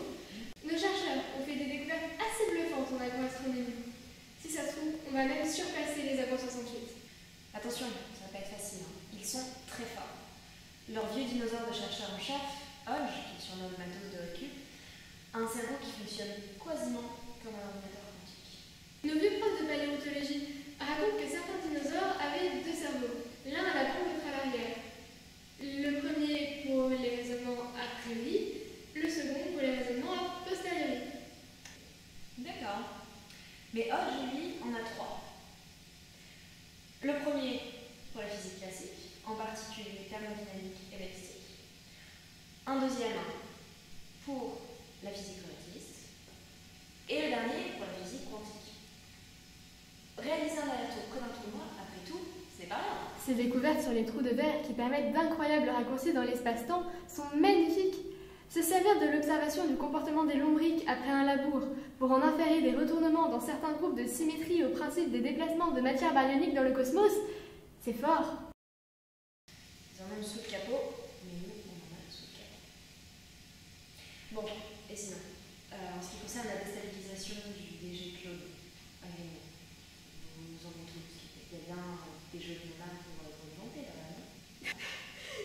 Speaker 9: Nos chercheurs ont fait des découvertes assez bluffantes en agroastronomie. Si ça se trouve, on va même surpasser les Agro 68.
Speaker 11: Attention, ça va pas être facile. Ils sont très forts. Leur vieux dinosaure de chercheur en chef, Hodge, qui surnomme Matos de Récup, a un cerveau qui fonctionne quasiment comme un ordinateur quantique.
Speaker 9: Nos vieux profs de paléontologie racontent que certains dinosaures avaient 2 cerveaux, l'un à l'avant, l'autre à l'arrière. Le premier pour les raisonnements a priori, le second pour les raisonnements a posteriori.
Speaker 11: D'accord. Mais Hodge, lui, en a 3. Le premier pour la physique classique, en particulier thermodynamique et balistique. Un deuxième pour la physique relativiste. Et le dernier pour la physique quantique. Réaliser un aller-retour que d'un trou noir, après tout, c'est pas rien.
Speaker 9: Ces découvertes sur les trous de verre qui permettent d'incroyables raccourcis dans l'espace-temps sont magnifiques. Se servir de l'observation du comportement des lombriques après un labour pour en inférer des retournements dans certains groupes de symétrie au principe des déplacements de matière baryonique dans le cosmos, c'est fort.
Speaker 11: Ils en ont sous le capot, mais nous, on en a sous le capot. Bon, et sinon, en ce qui concerne la déstabilisation du DG Claude, nous en avons tous. Il y a bien des jeux de mal pour vous vanter là-bas, non?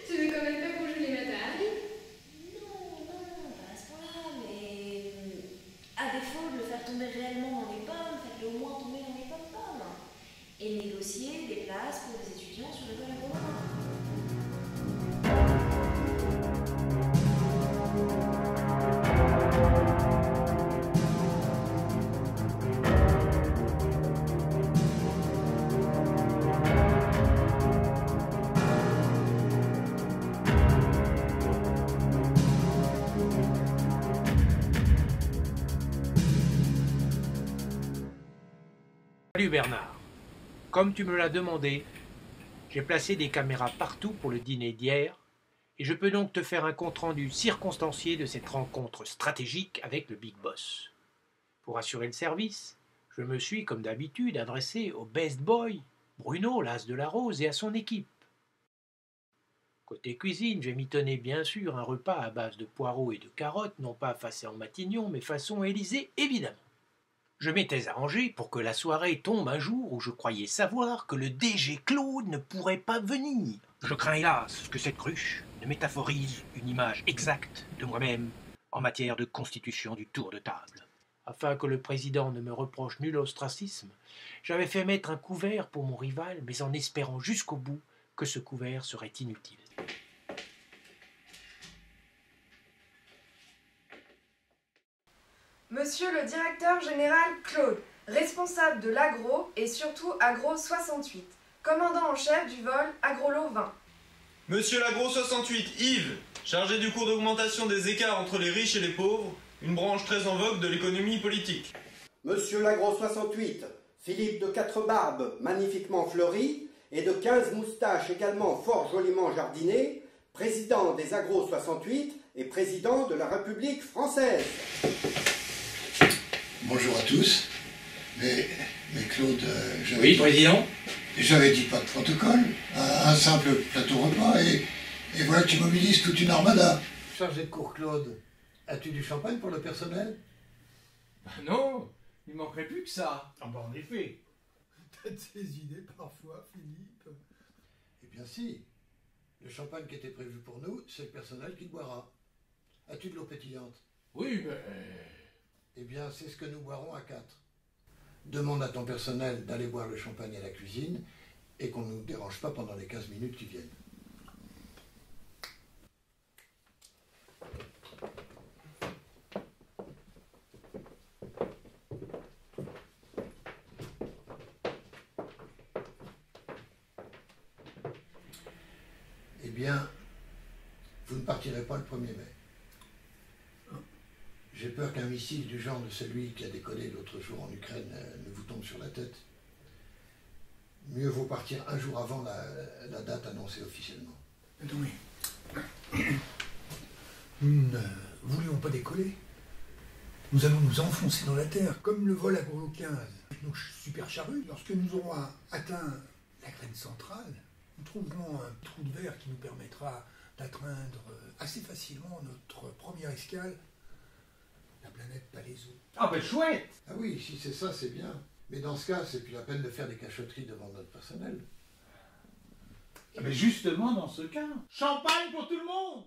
Speaker 9: Tu veux quand même pas qu'on joue les Matahari?
Speaker 11: Non, pas à ce point-là, mais à défaut de le faire tomber réellement dans les pommes, faites-le au moins et négocier des places pour des étudiants sur le vol agro-romain.
Speaker 6: Salut Bernard. Comme tu me l'as demandé, j'ai placé des caméras partout pour le dîner d'hier et je peux donc te faire un compte-rendu circonstancié de cette rencontre stratégique avec le Big Boss. Pour assurer le service, je me suis, comme d'habitude, adressé au best boy, Bruno, l'as de la rose, et à son équipe. Côté cuisine, j'ai mitonné bien sûr un repas à base de poireaux et de carottes, non pas façon Matignon, mais façon Élysée, évidemment. Je m'étais arrangé pour que la soirée tombe un jour où je croyais savoir que le DG Claude ne pourrait pas venir. Je crains hélas que cette cruche ne métaphorise une image exacte de moi-même en matière de constitution du tour de table. Afin que le président ne me reproche nul ostracisme, j'avais fait mettre un couvert pour mon rival, mais en espérant jusqu'au bout que ce couvert serait inutile.
Speaker 8: Monsieur le directeur général Claude, responsable de l'agro et surtout agro 68, commandant en chef du vol Agrolo 20.
Speaker 7: Monsieur l'agro 68, Yves, chargé du cours d'augmentation des écarts entre les riches et les pauvres, une branche très en vogue de l'économie politique.
Speaker 12: Monsieur l'agro 68, Philippe de Quatre Barbes, magnifiquement fleuri, et de 15 moustaches également fort joliment jardinées, président des agro 68 et président de la République française.
Speaker 20: Bonjour à tous. Mais Claude,
Speaker 6: Oui, président.
Speaker 20: J'avais dit pas de protocole, un simple plateau repas, et voilà que tu mobilises toute une armada. Chargé de cours, Claude, as-tu du champagne pour le personnel?
Speaker 22: Non, il manquerait plus que ça.
Speaker 3: Ah bah en effet. T'as de ces idées parfois, Philippe.
Speaker 20: Eh bien si. Le champagne qui était prévu pour nous, c'est le personnel qui le boira. As-tu de l'eau pétillante?
Speaker 22: Oui, mais...
Speaker 20: Eh bien, c'est ce que nous boirons à 4. Demande à ton personnel d'aller boire le champagne à la cuisine et qu'on ne nous dérange pas pendant les 15 minutes qui viennent. Eh bien, vous ne partirez pas le 1er mai. J'ai peur qu'un missile du genre de celui qui a décollé l'autre jour en Ukraine ne vous tombe sur la tête. Mieux vaut partir un jour avant la date annoncée officiellement.
Speaker 3: Attendez. Nous ne voulions pas décoller. Nous allons nous enfoncer dans la terre, comme le vol Agrolo 15. Nos super charrues, lorsque nous aurons atteint la graine centrale, nous trouverons un trou de verre qui nous permettra d'atteindre assez facilement notre première escale, la planète Palaiso.
Speaker 22: Ah ben chouette!
Speaker 20: Ah oui, si c'est ça, c'est bien. Mais dans ce cas, c'est plus la peine de faire des cachotteries devant notre personnel.
Speaker 22: Ah ben justement, dans ce cas, champagne pour tout le monde!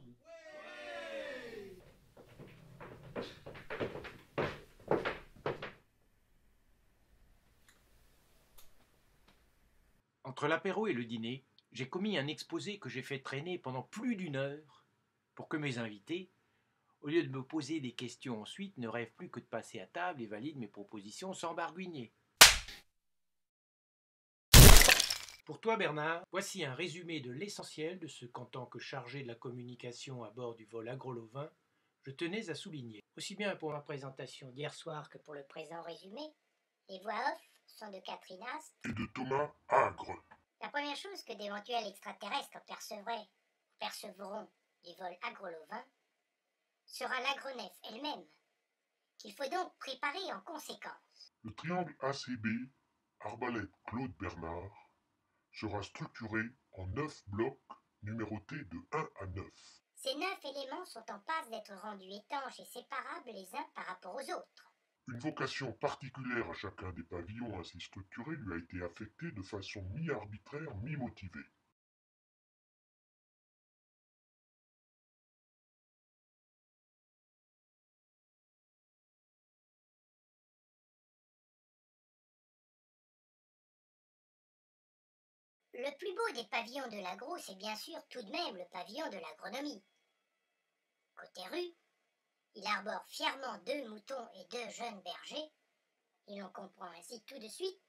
Speaker 6: Entre l'apéro et le dîner, j'ai commis un exposé que j'ai fait traîner pendant plus d'1 heure pour que mes invités, au lieu de me poser des questions ensuite, ne rêvent plus que de passer à table et valident mes propositions sans barguigner. Pour toi, Bernard, voici un résumé de l'essentiel de ce qu'en tant que chargé de la communication à bord du vol Agrolo 20, je tenais à souligner.
Speaker 1: Aussi bien pour ma présentation d'hier soir que pour le présent résumé, les voix off sont de Catherine Ast
Speaker 2: et de Thomas Agre.
Speaker 1: La première chose que d'éventuels extraterrestres percevront du vol Agrolo 20 sera l'agronef elle-même, qu'il faut donc préparer en conséquence.
Speaker 2: Le triangle ACB, Arbalète Claude Bernard, sera structuré en 9 blocs numérotés de 1 à 9.
Speaker 1: Ces 9 éléments sont en passe d'être rendus étanches et séparables les uns par rapport aux autres.
Speaker 2: Une vocation particulière à chacun des pavillons ainsi structurés lui a été affectée de façon mi-arbitraire, mi-motivée.
Speaker 1: Le plus beau des pavillons de l'agro, c'est bien sûr tout de même le pavillon de l'agronomie. Côté rue, il arbore fièrement 2 moutons et 2 jeunes bergers, et l'on comprend ainsi tout de suite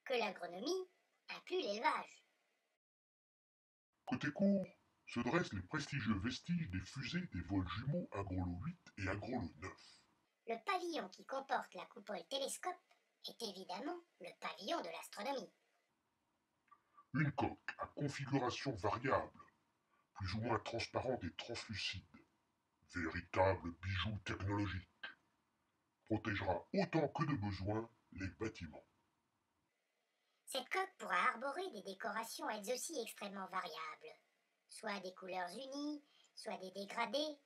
Speaker 1: que l'agronomie inclut l'élevage.
Speaker 2: Côté cour, se dressent les prestigieux vestiges des fusées des vols jumeaux Agrolo 8 et Agrolo 9.
Speaker 1: Le pavillon qui comporte la coupole télescope est évidemment le pavillon de l'astronomie.
Speaker 2: Une coque à configuration variable, plus ou moins transparente et translucide, véritable bijou technologique, protégera autant que de besoin les bâtiments.
Speaker 1: Cette coque pourra arborer des décorations elles aussi extrêmement variables, soit des couleurs unies, soit des dégradés,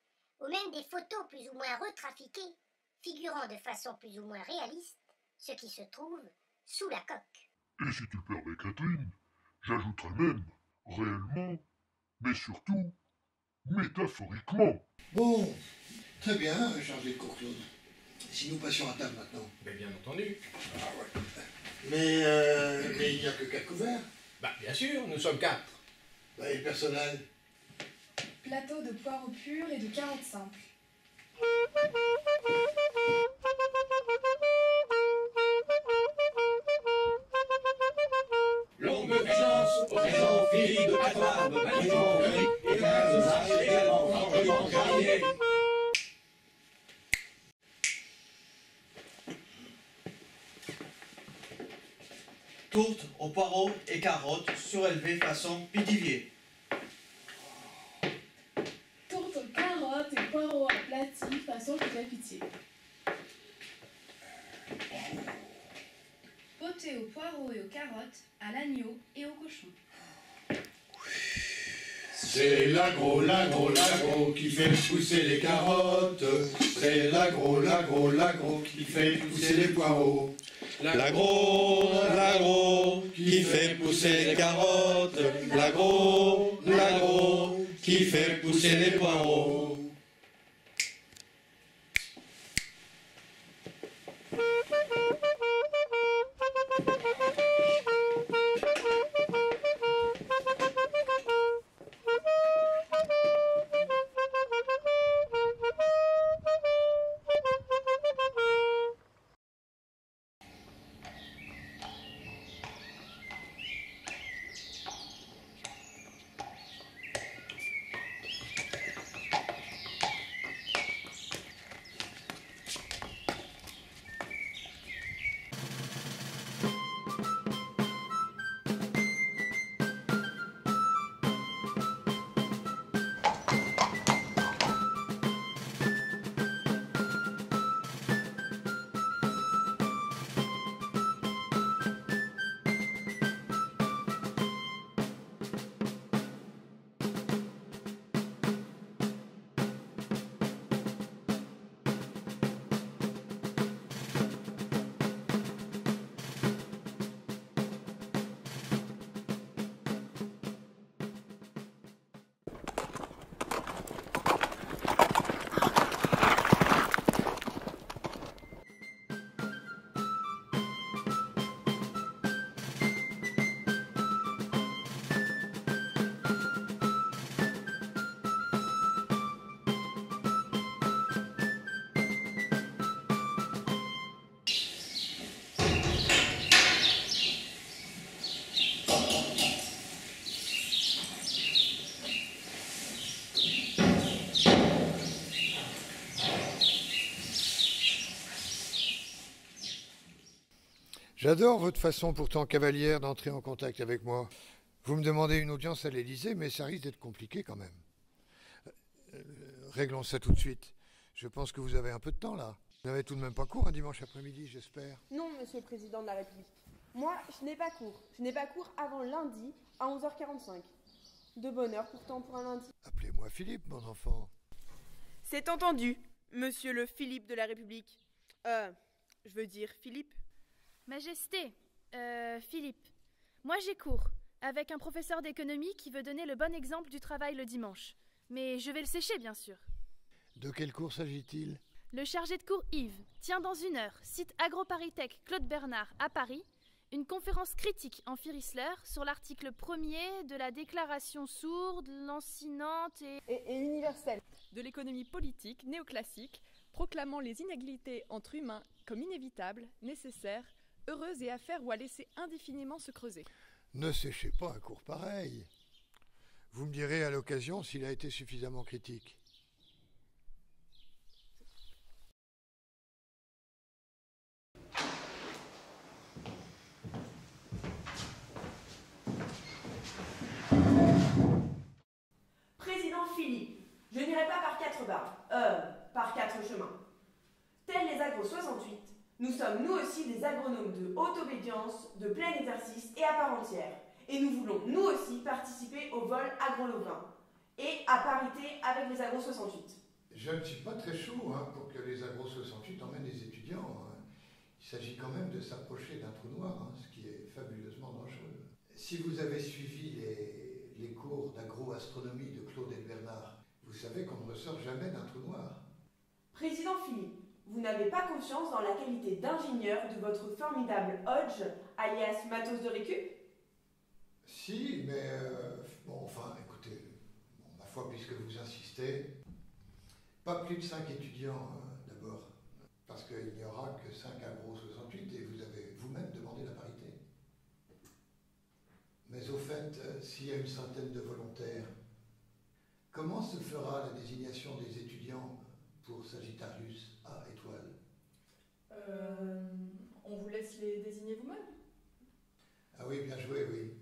Speaker 1: ou même des photos plus ou moins retrafiquées, figurant de façon plus ou moins réaliste ce qui se trouve sous la coque.
Speaker 2: Et si tu permets, Catherine, j'ajouterais même, réellement, mais surtout, métaphoriquement.
Speaker 20: Bon, très bien, chargé de cours, Claude. Si nous passions à table maintenant.
Speaker 6: Mais bien entendu.
Speaker 20: Ah ouais. Mais il n'y a que 4 couverts.
Speaker 6: Bah bien sûr, nous sommes 4.
Speaker 20: Bah, et le personnel?
Speaker 11: Plateau de poireaux purs et de carottes simples.
Speaker 4: Longue présence au présent Philippe de Catherine, bâtiment et 15 vaches également fortement jardinier.
Speaker 17: Tourte aux poireaux et carottes surélevées façon pidivier.
Speaker 11: Tourte aux carottes et poireaux aplatis façon pitié.
Speaker 18: Potée aux poireaux et aux carottes, à l'agneau et au cochon.
Speaker 19: C'est l'agro qui fait pousser les carottes. C'est l'agro qui fait pousser les poireaux.
Speaker 17: L'agro qui fait pousser les carottes. L'agro qui fait pousser les poireaux.
Speaker 20: J'adore votre façon pourtant cavalière d'entrer en contact avec moi. Vous me demandez une audience à l'Élysée, mais ça risque d'être compliqué quand même. Réglons ça tout de suite. Je pense que vous avez un peu de temps là. Vous n'avez tout de même pas cours un dimanche après-midi, j'espère.
Speaker 8: Non, monsieur le président de la République. Moi, je n'ai pas cours. Je n'ai pas cours avant lundi à 11h45. De bonne heure pourtant pour un lundi.
Speaker 20: Appelez-moi Philippe, mon enfant.
Speaker 8: C'est entendu, monsieur le Philippe de la République. Je veux dire Philippe.
Speaker 9: Majesté, Philippe, moi j'ai cours, avec un professeur d'économie qui veut donner le bon exemple du travail le dimanche. Mais je vais le sécher, bien sûr.
Speaker 20: De quel cours s'agit-il?
Speaker 9: Le chargé de cours Yves tient dans 1 heure, site AgroParisTech Claude Bernard à Paris,
Speaker 13: Une conférence critique en Firisler sur l'article 1er de la déclaration sourde, lancinante
Speaker 8: et universelle de l'économie politique néoclassique, proclamant les inégalités entre humains comme inévitables, nécessaires, heureuses et à faire ou à laisser indéfiniment se creuser.
Speaker 20: Ne séchez pas un cours pareil. Vous me direz à l'occasion s'il a été suffisamment critique.
Speaker 8: Président Philippe, je n'irai pas par 4 barres, par 4 chemins. Tels les agros 68, nous sommes nous aussi des agronomes de haute obédience, de plein exercice et à part entière. Et nous voulons nous aussi participer au vol agrolopin, et à parité avec les agros 68.
Speaker 20: Je ne suis pas très chaud pour que les agros 68 emmènent les étudiants. Il s'agit quand même de s'approcher d'un trou noir, ce qui est fabuleusement dangereux. Si vous avez suivi les cours d'agroastronomie de Claude et Bernard, vous savez qu'on ne ressort jamais d'un trou noir.
Speaker 8: Président Philippe, vous n'avez pas confiance dans la qualité d'ingénieur de votre formidable Hodge, alias Matos de Récup?
Speaker 20: Si, mais écoutez, ma foi, puisque vous insistez, pas plus de 5 étudiants d'abord, parce qu'il n'y aura que 5 agros 68 et vous avez vous-même demandé la parité. Mais au fait, s'il y a une centaine de volontaires, comment se fera la désignation des étudiants pour Sagittarius à Étoile?
Speaker 8: On vous laisse les désigner vous-même.
Speaker 20: Ah oui, bien joué, oui.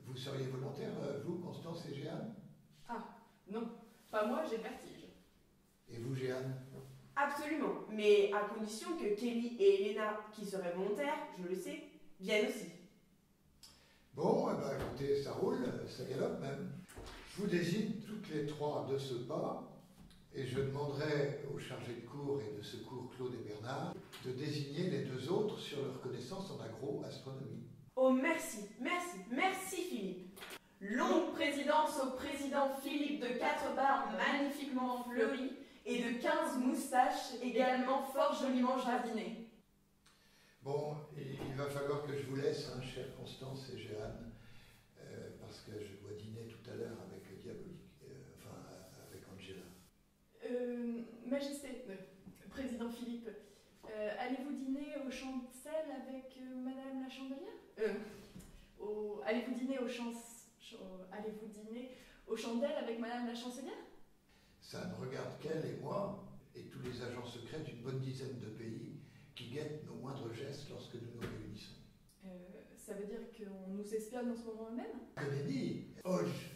Speaker 20: Vous seriez volontaire, vous, Constance et Jeanne?
Speaker 8: Ah, non, pas moi, j'ai le vertige.
Speaker 20: Et vous, Jeanne?
Speaker 8: Absolument, mais à condition que Kelly et Elena, qui seraient volontaires, je le sais, viennent aussi.
Speaker 20: Bon, écoutez, ça roule, ça galope même. Je vous désigne toutes les 3 de ce pas, et je demanderai aux chargés de cours et de secours Claude et Bernard de désigner les 2 autres sur leur connaissance en agroastronomie.
Speaker 8: Oh merci, merci, merci Philippe. Longue présidence au président Philippe de 4 barbes magnifiquement fleuries et de 15 moustaches également fort joliment jardinées.
Speaker 20: Bon, il va falloir que je vous laisse, chère Constance et Jeanne, parce que je dois dîner tout à l'heure avec Diabolique, avec Angela.
Speaker 8: Majesté, président Philippe, allez-vous dîner au Chancel avec Madame la Chandelière? Allez-vous dîner allez-vous dîner aux chandelles avec Madame la Chancelière?
Speaker 20: Ça ne regarde qu'elle et moi, et tous les agents secrets d'une bonne dizaine de pays qui guettent nos moindres gestes lorsque nous nous réunissons.
Speaker 8: Ça veut dire qu'on nous espionne en ce moment même?
Speaker 20: Comme dit, Hodge,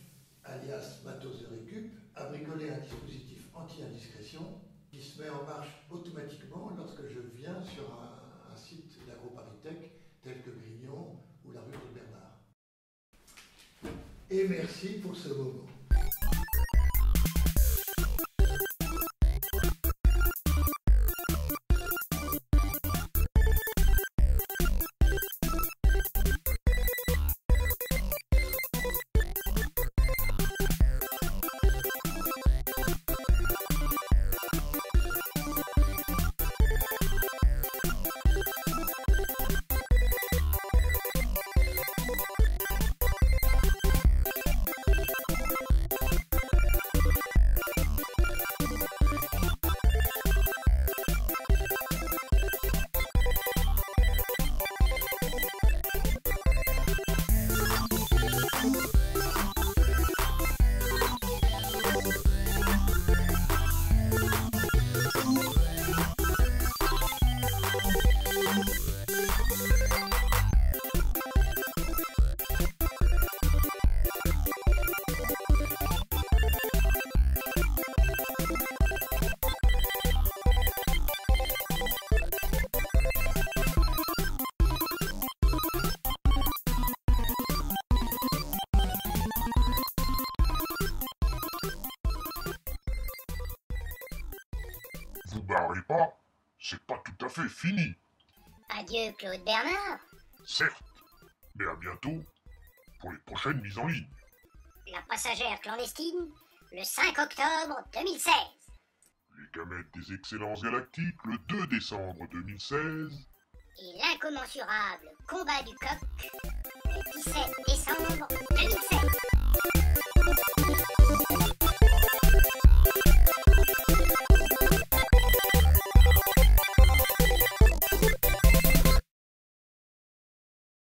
Speaker 20: alias Matos de Récup, a bricolé un dispositif anti-indiscrétion qui se met en marche automatiquement lorsque je viens sur un site d'AgroParisTech tel que Grignon ou la rue de Bernard. Et merci pour ce moment.
Speaker 2: Vous barrez pas, c'est pas tout à fait fini.
Speaker 1: Adieu Claude Bernard.
Speaker 2: Certes, mais à bientôt pour les prochaines mises en ligne.
Speaker 1: La passagère clandestine, le 5 octobre 2016.
Speaker 2: Les gamètes des excellences galactiques, le 2 décembre 2016.
Speaker 1: et l'incommensurable combat du coq le 17 décembre